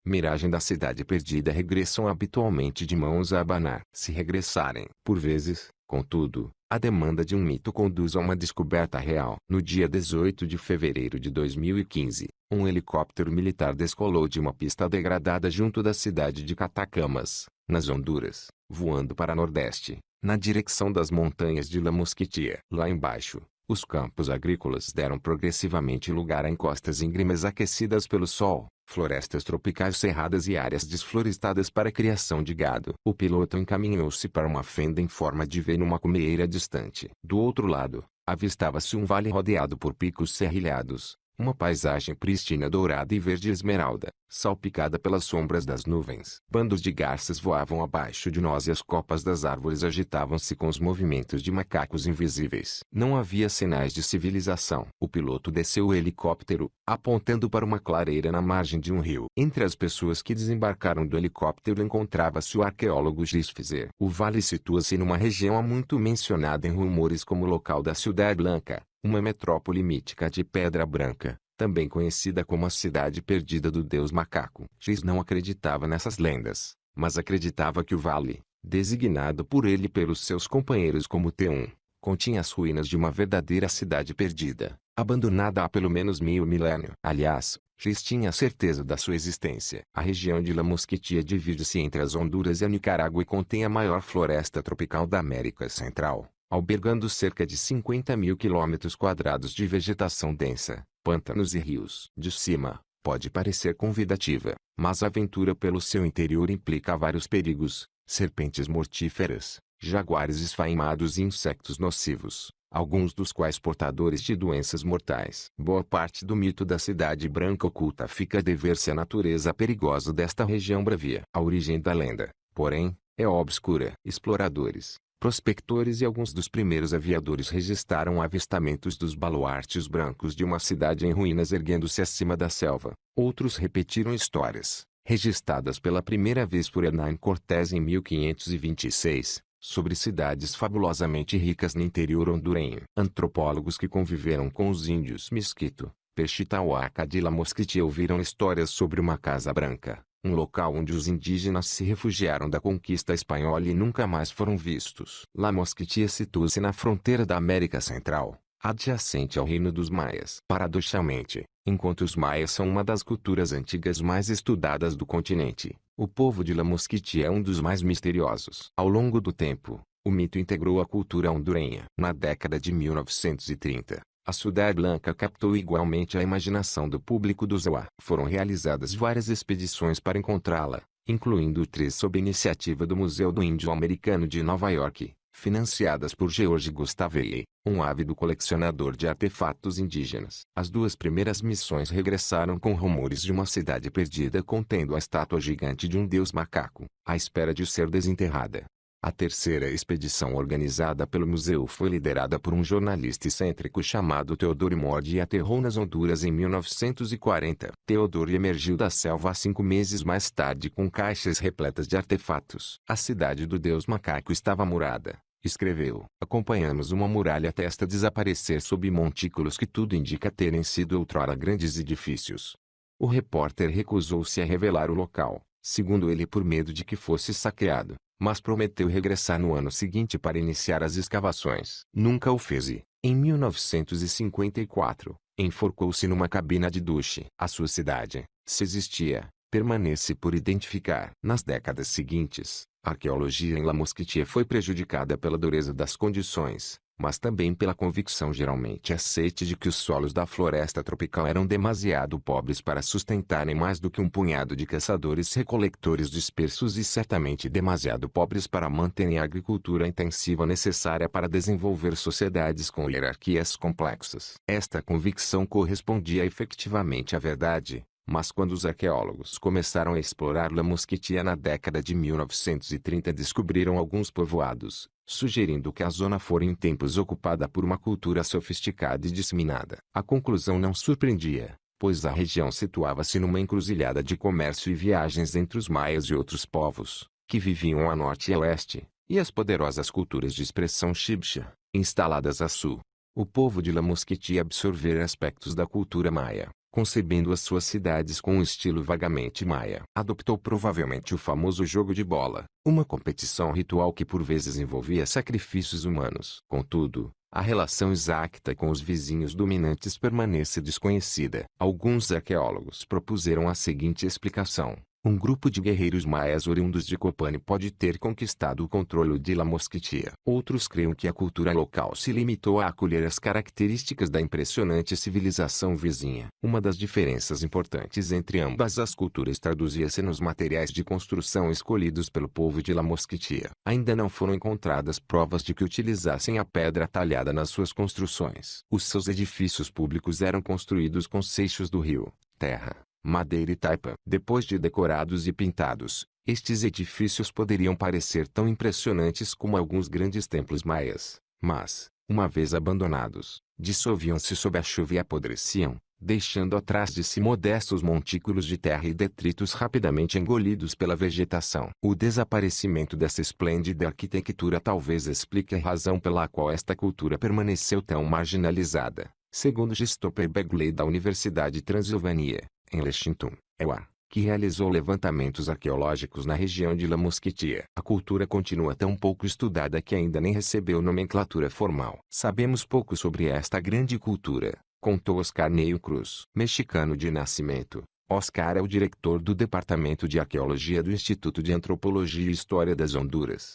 miragem da cidade perdida regressam habitualmente de mãos a abanar. Se regressarem, por vezes, contudo, a demanda de um mito conduz a uma descoberta real. No dia 18 de fevereiro de 2015, um helicóptero militar descolou de uma pista degradada junto da cidade de Catacamas, nas Honduras, voando para nordeste, na direção das montanhas de La Mosquitia. Lá embaixo, os campos agrícolas deram progressivamente lugar a encostas íngremes aquecidas pelo sol, florestas tropicais cerradas e áreas desflorestadas para a criação de gado. O piloto encaminhou-se para uma fenda em forma de V numa cumeira distante. Do outro lado, avistava-se um vale rodeado por picos serrilhados, uma paisagem prístina dourada e verde esmeralda, salpicada pelas sombras das nuvens. Bandos de garças voavam abaixo de nós e as copas das árvores agitavam-se com os movimentos de macacos invisíveis. Não havia sinais de civilização. O piloto desceu o helicóptero, apontando para uma clareira na margem de um rio. Entre as pessoas que desembarcaram do helicóptero encontrava-se o arqueólogo Gis Fizer. O vale situa-se numa região há muito mencionada em rumores como local da Ciudad Blanca, uma metrópole mítica de pedra branca, também conhecida como a cidade perdida do deus macaco. Gis não acreditava nessas lendas, mas acreditava que o vale, designado por ele e pelos seus companheiros como T1, continha as ruínas de uma verdadeira cidade perdida, abandonada há pelo menos meio milênio. Aliás, Gis tinha certeza da sua existência. A região de La Mosquitia divide-se entre as Honduras e a Nicarágua e contém a maior floresta tropical da América Central, albergando cerca de 50.000 km² de vegetação densa, pântanos e rios. De cima, pode parecer convidativa, mas a aventura pelo seu interior implica vários perigos: serpentes mortíferas, jaguares esfaimados e insetos nocivos, alguns dos quais portadores de doenças mortais. Boa parte do mito da cidade branca oculta fica a dever-se à natureza perigosa desta região bravia. A origem da lenda, porém, é obscura. Exploradores, prospectores e alguns dos primeiros aviadores registraram avistamentos dos baluartes brancos de uma cidade em ruínas erguendo-se acima da selva. Outros repetiram histórias, registradas pela primeira vez por Hernán Cortés em 1526, sobre cidades fabulosamente ricas no interior hondurenho. Antropólogos que conviveram com os índios Mesquito, Pechitahuaca de La Mosquitia ouviram histórias sobre uma casa branca, um local onde os indígenas se refugiaram da conquista espanhola e nunca mais foram vistos. La Mosquitia situa-se na fronteira da América Central, adjacente ao reino dos Maias. Paradoxalmente, enquanto os Maias são uma das culturas antigas mais estudadas do continente, o povo de La Mosquitia é um dos mais misteriosos. Ao longo do tempo, o mito integrou a cultura hondurenha. Na década de 1930, a Ciudad Blanca captou igualmente a imaginação do público do ZEUA. Foram realizadas várias expedições para encontrá-la, incluindo 3 sob iniciativa do Museu do Índio Americano de Nova York, financiadas por George Gustavei, um ávido colecionador de artefatos indígenas. As 2 primeiras missões regressaram com rumores de uma cidade perdida contendo a estátua gigante de um deus macaco, à espera de ser desenterrada. A terceira expedição organizada pelo museu foi liderada por um jornalista excêntrico chamado Theodore Mord e aterrou nas Honduras em 1940. Theodore emergiu da selva 5 meses mais tarde com caixas repletas de artefatos. A cidade do deus macaco estava murada, escreveu. Acompanhamos uma muralha até esta desaparecer sob montículos que tudo indica terem sido outrora grandes edifícios. O repórter recusou-se a revelar o local, segundo ele por medo de que fosse saqueado, mas prometeu regressar no ano seguinte para iniciar as escavações. Nunca o fez e, em 1954, enforcou-se numa cabina de duche. A sua cidade, se existia, permanece por identificar. Nas décadas seguintes, a arqueologia em La Mosquitia foi prejudicada pela dureza das condições, mas também pela convicção geralmente aceite de que os solos da floresta tropical eram demasiado pobres para sustentarem mais do que um punhado de caçadores-recolectores dispersos e certamente demasiado pobres para manterem a agricultura intensiva necessária para desenvolver sociedades com hierarquias complexas. Esta convicção correspondia efetivamente à verdade, mas quando os arqueólogos começaram a explorar La Mosquitia na década de 1930 descobriram alguns povoados, sugerindo que a zona fora em tempos ocupada por uma cultura sofisticada e disseminada. A conclusão não surpreendia, pois a região situava-se numa encruzilhada de comércio e viagens entre os maias e outros povos, que viviam a norte e a oeste, e as poderosas culturas de expressão chibcha, instaladas a sul. O povo de La Mosquitia absorvera aspectos da cultura maia, concebendo as suas cidades com um estilo vagamente maia. Adoptou provavelmente o famoso jogo de bola, uma competição ritual que por vezes envolvia sacrifícios humanos. Contudo, a relação exata com os vizinhos dominantes permanece desconhecida. Alguns arqueólogos propuseram a seguinte explicação: um grupo de guerreiros maias oriundos de Copani pode ter conquistado o controle de La Mosquitia. Outros creem que a cultura local se limitou a acolher as características da impressionante civilização vizinha. Uma das diferenças importantes entre ambas as culturas traduzia-se nos materiais de construção escolhidos pelo povo de La Mosquitia. Ainda não foram encontradas provas de que utilizassem a pedra talhada nas suas construções. Os seus edifícios públicos eram construídos com seixos do rio, terra, madeira e taipa. Depois de decorados e pintados, estes edifícios poderiam parecer tão impressionantes como alguns grandes templos maias, mas, uma vez abandonados, dissolviam-se sob a chuva e apodreciam, deixando atrás de si modestos montículos de terra e detritos rapidamente engolidos pela vegetação. O desaparecimento dessa esplêndida arquitetura talvez explique a razão pela qual esta cultura permaneceu tão marginalizada. Segundo Christopher Begley da Universidade Transilvânia, em Lexington, EUA, que realizou levantamentos arqueológicos na região de La Mosquitia. A cultura continua tão pouco estudada que ainda nem recebeu nomenclatura formal. Sabemos pouco sobre esta grande cultura, contou Oscar Neil Cruz. Mexicano de nascimento, Oscar é o diretor do Departamento de Arqueologia do Instituto de Antropologia e História das Honduras.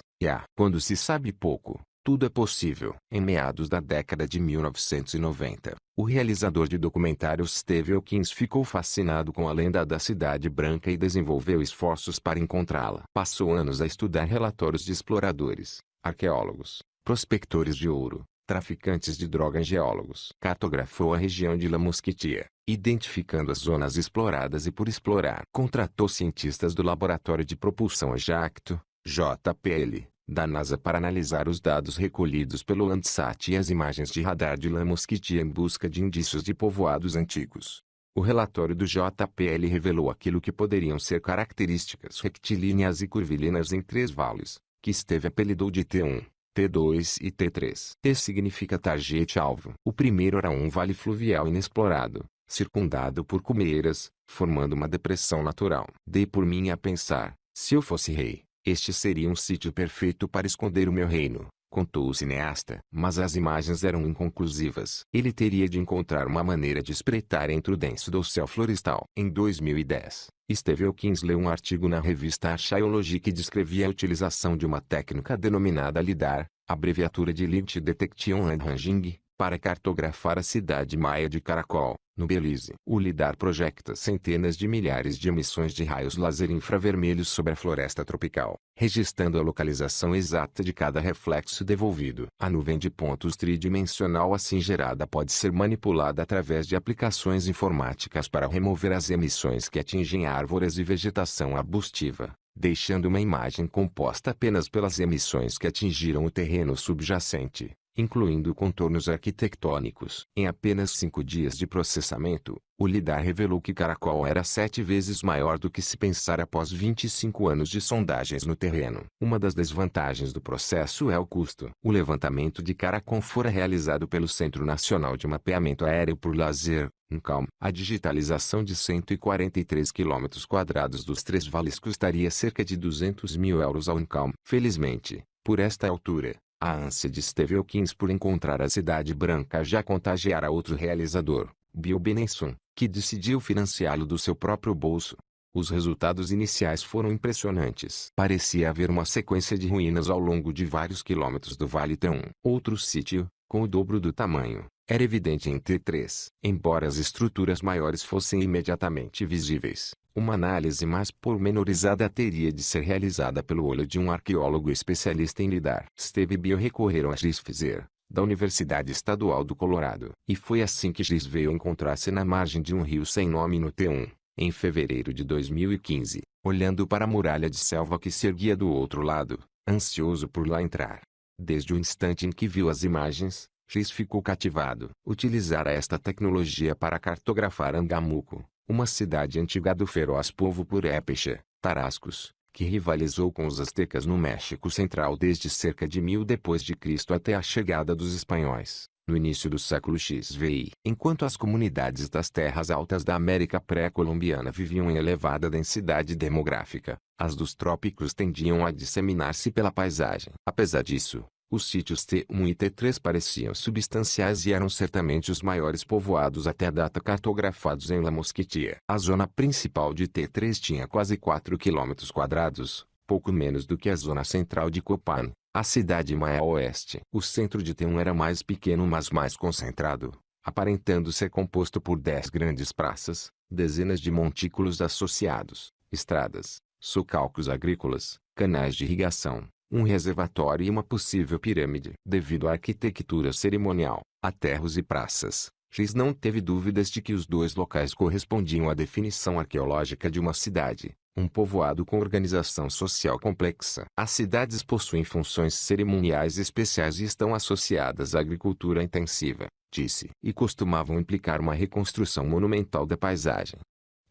Quando se sabe pouco, tudo é possível. Em meados da década de 1990, o realizador de documentários Steve Elkins ficou fascinado com a lenda da Cidade Branca e desenvolveu esforços para encontrá-la. Passou anos a estudar relatórios de exploradores, arqueólogos, prospectores de ouro, traficantes de droga e geólogos. Cartografou a região de La Mosquitia, identificando as zonas exploradas e por explorar. Contratou cientistas do Laboratório de Propulsão a Jacto, JPL, da NASA para analisar os dados recolhidos pelo Landsat e as imagens de radar de La Mosquitia em busca de indícios de povoados antigos. O relatório do JPL revelou aquilo que poderiam ser características rectilíneas e curvilíneas em 3 vales, que Steve apelidou de T1, T2 e T3. T significa target-alvo. O primeiro era um vale fluvial inexplorado, circundado por cumeiras, formando uma depressão natural. Dei por mim a pensar, se eu fosse rei, este seria um sítio perfeito para esconder o meu reino, contou o cineasta. Mas as imagens eram inconclusivas. Ele teria de encontrar uma maneira de espreitar entre o denso dossel florestal. Em 2010, Steve Elkins leu um artigo na revista Archaeology que descrevia a utilização de uma técnica denominada LIDAR, abreviatura de Light Detection and Ranging, para cartografar a cidade maia de Caracol, no Belize. O LIDAR projeta centenas de milhares de emissões de raios laser infravermelhos sobre a floresta tropical, registrando a localização exata de cada reflexo devolvido. A nuvem de pontos tridimensional assim gerada pode ser manipulada através de aplicações informáticas para remover as emissões que atingem árvores e vegetação arbustiva, deixando uma imagem composta apenas pelas emissões que atingiram o terreno subjacente, incluindo contornos arquitetônicos. Em apenas 5 dias de processamento, o LIDAR revelou que Caracol era 7 vezes maior do que se pensara após 25 anos de sondagens no terreno. Uma das desvantagens do processo é o custo. O levantamento de Caracol fora realizado pelo Centro Nacional de Mapeamento Aéreo por Lazer, NCAM. A digitalização de 143 km² dos 3 vales custaria cerca de 200 mil euros ao NCAM. Felizmente, por esta altura, a ânsia de Steve Elkins por encontrar a Cidade Branca já contagiara outro realizador, Bill Benenson, que decidiu financiá-lo do seu próprio bolso. Os resultados iniciais foram impressionantes. Parecia haver uma sequência de ruínas ao longo de vários quilômetros do Vale T1. Outro sítio, com o dobro do tamanho, era evidente em T3. Embora as estruturas maiores fossem imediatamente visíveis, uma análise mais pormenorizada teria de ser realizada pelo olho de um arqueólogo especialista em LIDAR. Steve e Bill recorreram a Chris Fizer, da Universidade Estadual do Colorado. E foi assim que Chris veio encontrar-se na margem de um rio sem nome no T1, em fevereiro de 2015, olhando para a muralha de selva que se erguia do outro lado, ansioso por lá entrar. Desde o instante em que viu as imagens, Chris ficou cativado. Utilizara esta tecnologia para cartografar Angamuco, uma cidade antiga do feroz povo purépecha, Tarascos, que rivalizou com os astecas no México Central desde cerca de 1000 depois de Cristo até a chegada dos espanhóis. no início do século XVI. Enquanto as comunidades das terras altas da América pré-colombiana viviam em elevada densidade demográfica, as dos trópicos tendiam a disseminar-se pela paisagem. Apesar disso, os sítios T1 e T3 pareciam substanciais e eram certamente os maiores povoados até a data cartografados em La Mosquitia. A zona principal de T3 tinha quase 4 km², pouco menos do que a zona central de Copán, a cidade maior a oeste. O centro de T1 era mais pequeno mas mais concentrado, aparentando ser composto por 10 grandes praças, dezenas de montículos associados, estradas, socalcos agrícolas, canais de irrigação, um reservatório e uma possível pirâmide. Devido à arquitetura cerimonial, aterros e praças, X não teve dúvidas de que os dois locais correspondiam à definição arqueológica de uma cidade, um povoado com organização social complexa. As cidades possuem funções cerimoniais especiais e estão associadas à agricultura intensiva, disse, e costumavam implicar uma reconstrução monumental da paisagem.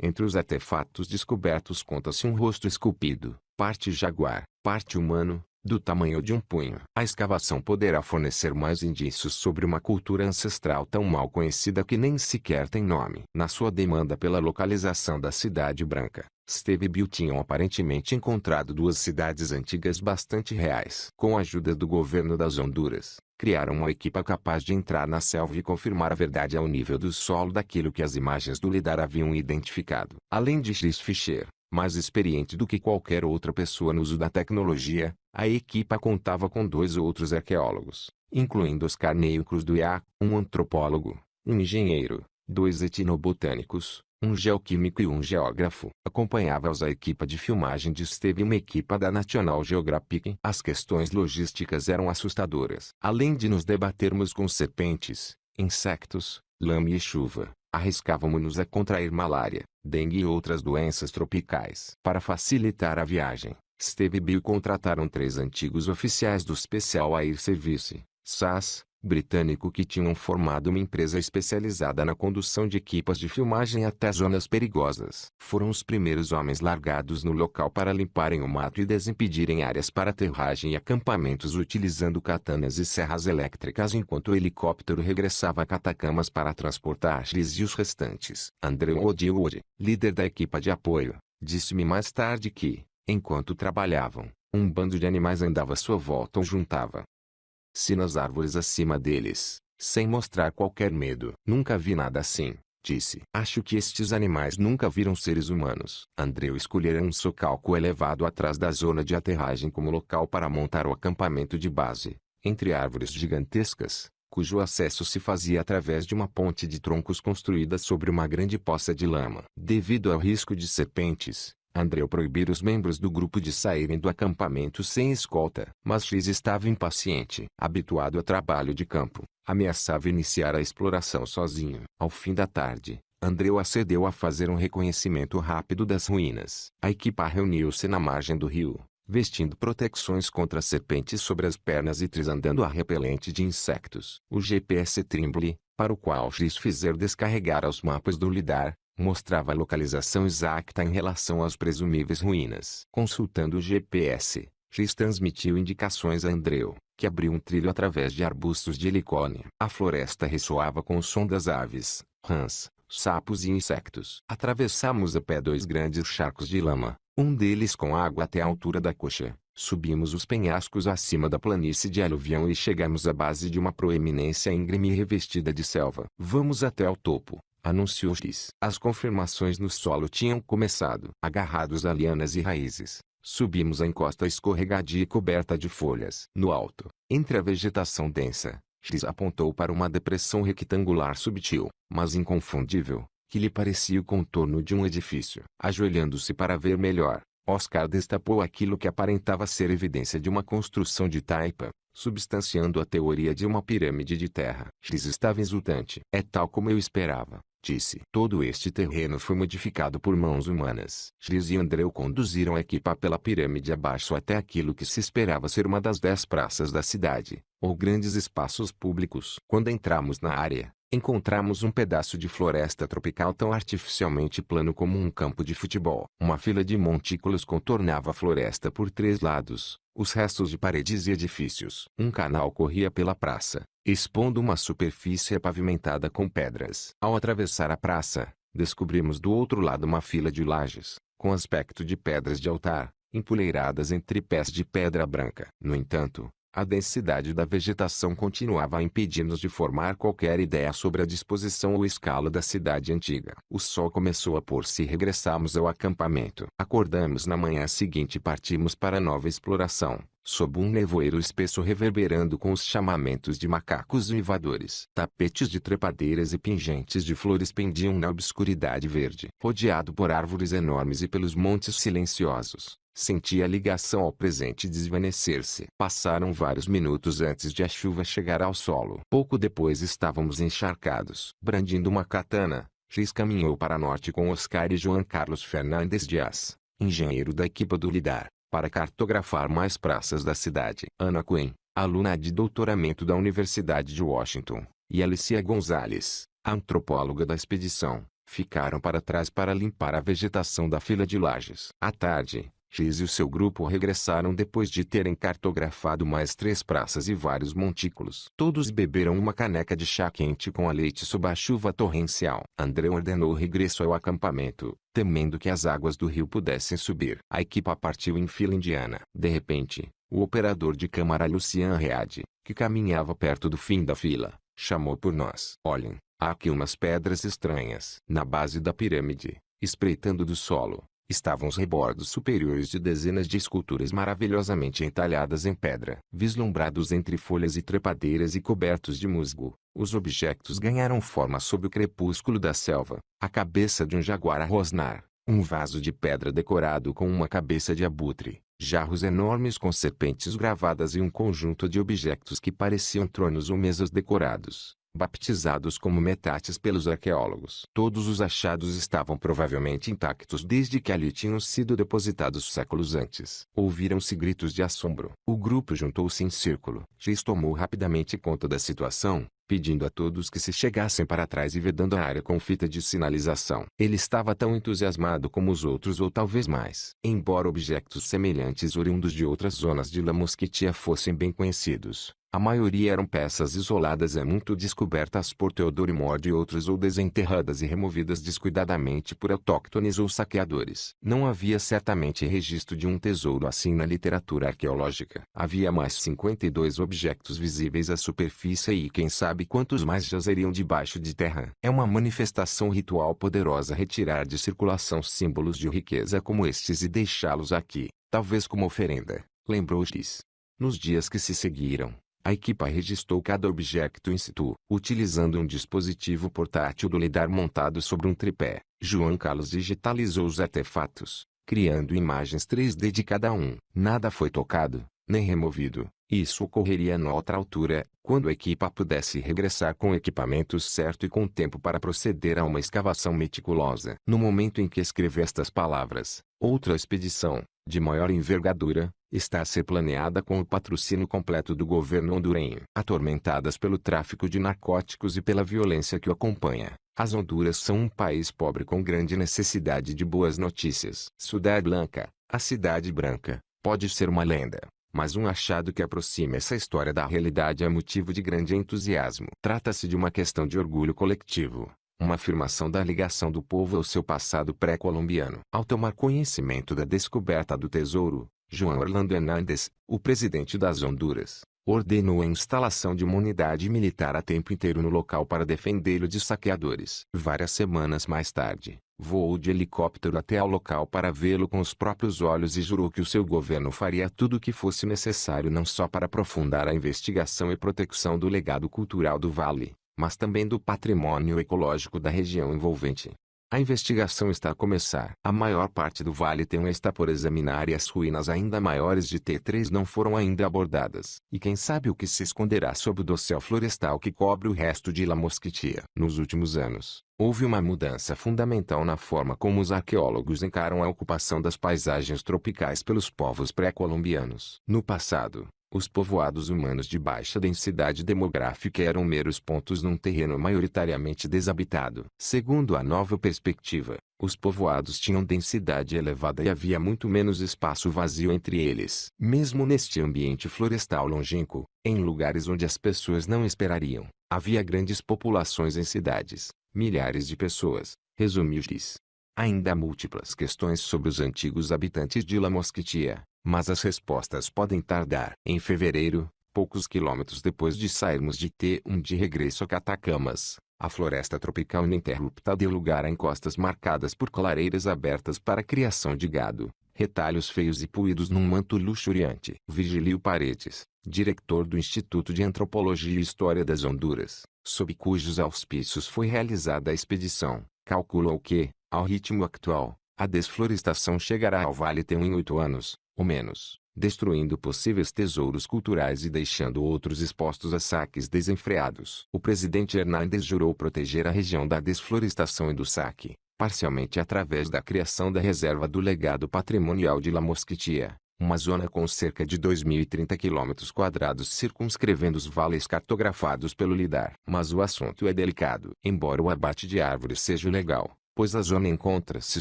Entre os artefatos descobertos conta-se um rosto esculpido, parte jaguar, parte humano, do tamanho de um punho. A escavação poderá fornecer mais indícios sobre uma cultura ancestral tão mal conhecida que nem sequer tem nome. Na sua demanda pela localização da Cidade Branca, Steve e Bill tinham aparentemente encontrado duas cidades antigas bastante reais. Com a ajuda do governo das Honduras, criaram uma equipa capaz de entrar na selva e confirmar a verdade ao nível do solo daquilo que as imagens do lidar haviam identificado. Além de Chris Fisher, mais experiente do que qualquer outra pessoa no uso da tecnologia, a equipa contava com 2 outros arqueólogos, incluindo Oscar Neil Cruz do IA, um antropólogo, um engenheiro, 2 etnobotânicos, um geoquímico e um geógrafo. Acompanhava-os a equipa de filmagem de Steve e uma equipa da National Geographic. As questões logísticas eram assustadoras. Além de nos debatermos com serpentes, insectos, lama e chuva, arriscávamos-nos a contrair malária, dengue e outras doenças tropicais. Para facilitar a viagem, Steve e Bill contrataram 3 antigos oficiais do Special Air Service, SAS, britânico que tinham formado uma empresa especializada na condução de equipas de filmagem até zonas perigosas. Foram os primeiros homens largados no local para limparem o mato e desimpedirem áreas para aterragem e acampamentos utilizando katanas e serras elétricas enquanto o helicóptero regressava a Catacamas para transportar Chris e os restantes. Andrew Woodward, líder da equipa de apoio, disse-me mais tarde que, enquanto trabalhavam, um bando de animais andava à sua volta ou juntava-se nas árvores acima deles, sem mostrar qualquer medo. Nunca vi nada assim, disse. Acho que estes animais nunca viram seres humanos. Andrew escolhera um socalco elevado atrás da zona de aterragem como local para montar o acampamento de base, entre árvores gigantescas, cujo acesso se fazia através de uma ponte de troncos construída sobre uma grande poça de lama. Devido ao risco de serpentes, Andrew proibira os membros do grupo de saírem do acampamento sem escolta. Mas Chris estava impaciente. Habituado a trabalho de campo, ameaçava iniciar a exploração sozinho. Ao fim da tarde, Andrew acedeu a fazer um reconhecimento rápido das ruínas. A equipa reuniu-se na margem do rio, vestindo proteções contra serpentes sobre as pernas e andando a repelente de insectos. O GPS Trimble, para o qual Chris fizer descarregar os mapas do lidar, mostrava a localização exata em relação às presumíveis ruínas. Consultando o GPS, Chris transmitiu indicações a Andrew, que abriu um trilho através de arbustos de helicônia. A floresta ressoava com o som das aves, rãs, sapos e insectos. Atravessamos a pé 2 grandes charcos de lama, um deles com água até a altura da coxa. Subimos os penhascos acima da planície de aluvião e chegamos à base de uma proeminência íngreme e revestida de selva. Vamos até o topo, anunciou Chris. As confirmações no solo tinham começado. Agarrados a lianas e raízes, subimos a encosta escorregadia e coberta de folhas. No alto, entre a vegetação densa, Chris apontou para uma depressão retangular subtil, mas inconfundível, que lhe parecia o contorno de um edifício. Ajoelhando-se para ver melhor, Oscar destapou aquilo que aparentava ser evidência de uma construção de taipa, substanciando a teoria de uma pirâmide de terra. Chris estava exultante. É tal como eu esperava, disse. Todo este terreno foi modificado por mãos humanas. Chris e Andrew conduziram a equipa pela pirâmide abaixo até aquilo que se esperava ser uma das 10 praças da cidade, ou grandes espaços públicos. Quando entramos na área, encontramos um pedaço de floresta tropical tão artificialmente plano como um campo de futebol. Uma fila de montículos contornava a floresta por 3 lados, os restos de paredes e edifícios. Um canal corria pela praça, expondo uma superfície pavimentada com pedras. Ao atravessar a praça, descobrimos do outro lado uma fila de lajes, com aspecto de pedras de altar, empoleiradas em tripés de pedra branca. No entanto, a densidade da vegetação continuava a impedir-nos de formar qualquer ideia sobre a disposição ou escala da cidade antiga. O sol começou a pôr-se e regressamos ao acampamento. Acordamos na manhã seguinte e partimos para nova exploração, sob um nevoeiro espesso reverberando com os chamamentos de macacos uivadores. Tapetes de trepadeiras e pingentes de flores pendiam na obscuridade verde. Rodeado por árvores enormes e pelos montes silenciosos, senti a ligação ao presente desvanecer-se. Passaram vários minutos antes de a chuva chegar ao solo. Pouco depois estávamos encharcados. Brandindo uma katana, X caminhou para norte com Oscar e João Carlos Fernandes Dias, engenheiro da equipa do LIDAR, para cartografar mais praças da cidade. Ana Quinn, aluna de doutoramento da Universidade de Washington, e Alicia Gonzalez, antropóloga da expedição, ficaram para trás para limpar a vegetação da fila de lajes. À tarde, X e o seu grupo regressaram depois de terem cartografado mais 3 praças e vários montículos. Todos beberam uma caneca de chá quente com a leite sob a chuva torrencial. André ordenou o regresso ao acampamento, temendo que as águas do rio pudessem subir. A equipa partiu em fila indiana. De repente, o operador de câmara Lucian Read, que caminhava perto do fim da fila, chamou por nós. Olhem, há aqui umas pedras estranhas. Na base da pirâmide, espreitando do solo, estavam os rebordos superiores de dezenas de esculturas maravilhosamente entalhadas em pedra. Vislumbrados entre folhas e trepadeiras e cobertos de musgo, os objetos ganharam forma sob o crepúsculo da selva: a cabeça de um jaguar a rosnar, um vaso de pedra decorado com uma cabeça de abutre, jarros enormes com serpentes gravadas e um conjunto de objetos que pareciam tronos ou mesas decorados, baptizados como metates pelos arqueólogos. Todos os achados estavam provavelmente intactos desde que ali tinham sido depositados séculos antes. Ouviram-se gritos de assombro. O grupo juntou-se em círculo. X tomou rapidamente conta da situação, pedindo a todos que se chegassem para trás e vedando a área com fita de sinalização. Ele estava tão entusiasmado como os outros ou talvez mais. Embora objetos semelhantes oriundos de outras zonas de La Mosquitia fossem bem conhecidos, a maioria eram peças isoladas e muito descobertas por Theodore Mord e outros ou desenterradas e removidas descuidadamente por autóctones ou saqueadores. Não havia certamente registro de um tesouro assim na literatura arqueológica. Havia mais 52 objetos visíveis à superfície e quem sabe quantos mais jazeriam debaixo de terra. É uma manifestação ritual poderosa retirar de circulação símbolos de riqueza como estes e deixá-los aqui, talvez como oferenda, lembrou-lhes. Nos dias que se seguiram, a equipa registrou cada objeto in situ, utilizando um dispositivo portátil do LIDAR montado sobre um tripé. João Carlos digitalizou os artefatos, criando imagens 3D de cada um. Nada foi tocado, nem removido. Isso ocorreria em outra altura, quando a equipa pudesse regressar com o equipamento certo e com tempo para proceder a uma escavação meticulosa. No momento em que escrevi estas palavras, outra expedição, de maior envergadura, está a ser planeada com o patrocínio completo do governo hondurenho. Atormentadas pelo tráfico de narcóticos e pela violência que o acompanha, as Honduras são um país pobre com grande necessidade de boas notícias. Ciudad Blanca, a Cidade Branca, pode ser uma lenda, mas um achado que aproxima essa história da realidade é motivo de grande entusiasmo. Trata-se de uma questão de orgulho coletivo, uma afirmação da ligação do povo ao seu passado pré-colombiano. Ao tomar conhecimento da descoberta do tesouro, João Orlando Hernández, o presidente das Honduras, ordenou a instalação de uma unidade militar a tempo inteiro no local para defendê-lo de saqueadores. Várias semanas mais tarde, voou de helicóptero até ao local para vê-lo com os próprios olhos e jurou que o seu governo faria tudo o que fosse necessário não só para aprofundar a investigação e proteção do legado cultural do Vale, mas também do patrimônio ecológico da região envolvente. A investigação está a começar. A maior parte do vale tem está por examinar e as ruínas ainda maiores de T3 não foram ainda abordadas. E quem sabe o que se esconderá sob o dossel florestal que cobre o resto de La Mosquitia. Nos últimos anos, houve uma mudança fundamental na forma como os arqueólogos encaram a ocupação das paisagens tropicais pelos povos pré-colombianos. No passado, Os povoados humanos de baixa densidade demográfica eram meros pontos num terreno maioritariamente desabitado. Segundo a nova perspectiva, os povoados tinham densidade elevada e havia muito menos espaço vazio entre eles. Mesmo neste ambiente florestal longínquo, em lugares onde as pessoas não esperariam, havia grandes populações em cidades, milhares de pessoas, resumiu-lhes. Ainda há múltiplas questões sobre os antigos habitantes de La Mosquitia, mas as respostas podem tardar. Em fevereiro, poucos quilômetros depois de sairmos de T1 de regresso a Catacamas, a floresta tropical ininterrupta deu lugar a encostas marcadas por clareiras abertas para a criação de gado, retalhos feios e puídos num manto luxuriante. Virgílio Paredes, diretor do Instituto de Antropologia e História das Honduras, sob cujos auspícios foi realizada a expedição, calculou que, ao ritmo atual, a desflorestação chegará ao Vale T1 em 8 anos, ou menos, destruindo possíveis tesouros culturais e deixando outros expostos a saques desenfreados. O presidente Hernández jurou proteger a região da desflorestação e do saque, parcialmente através da criação da Reserva do Legado Patrimonial de La Mosquitia, uma zona com cerca de 2.030 km² circunscrevendo os vales cartografados pelo LIDAR. Mas o assunto é delicado. Embora o abate de árvores seja legal, pois a zona encontra-se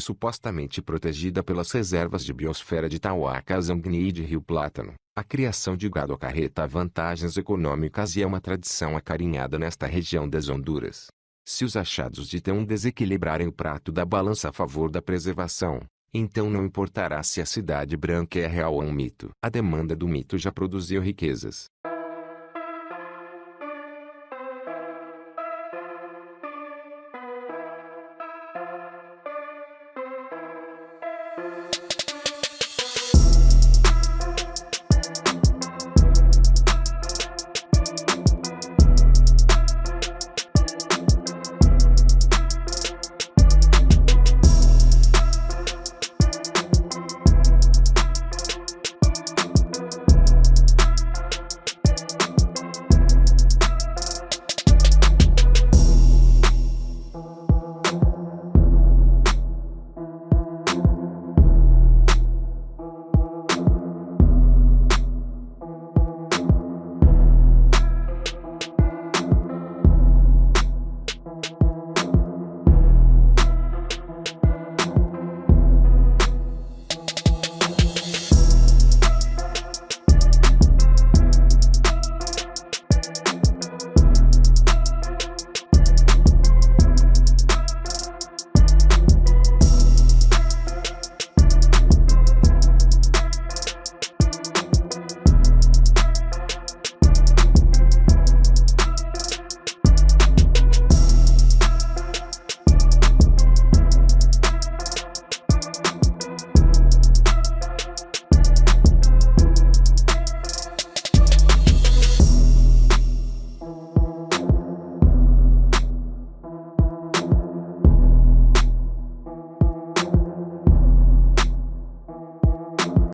supostamente protegida pelas reservas de biosfera de Tauacazangni e de Rio Plátano, a criação de gado acarreta vantagens econômicas e é uma tradição acarinhada nesta região das Honduras. Se os achados de T1 desequilibrarem o prato da balança a favor da preservação, então não importará se a cidade branca é real ou um mito. A demanda do mito já produziu riquezas,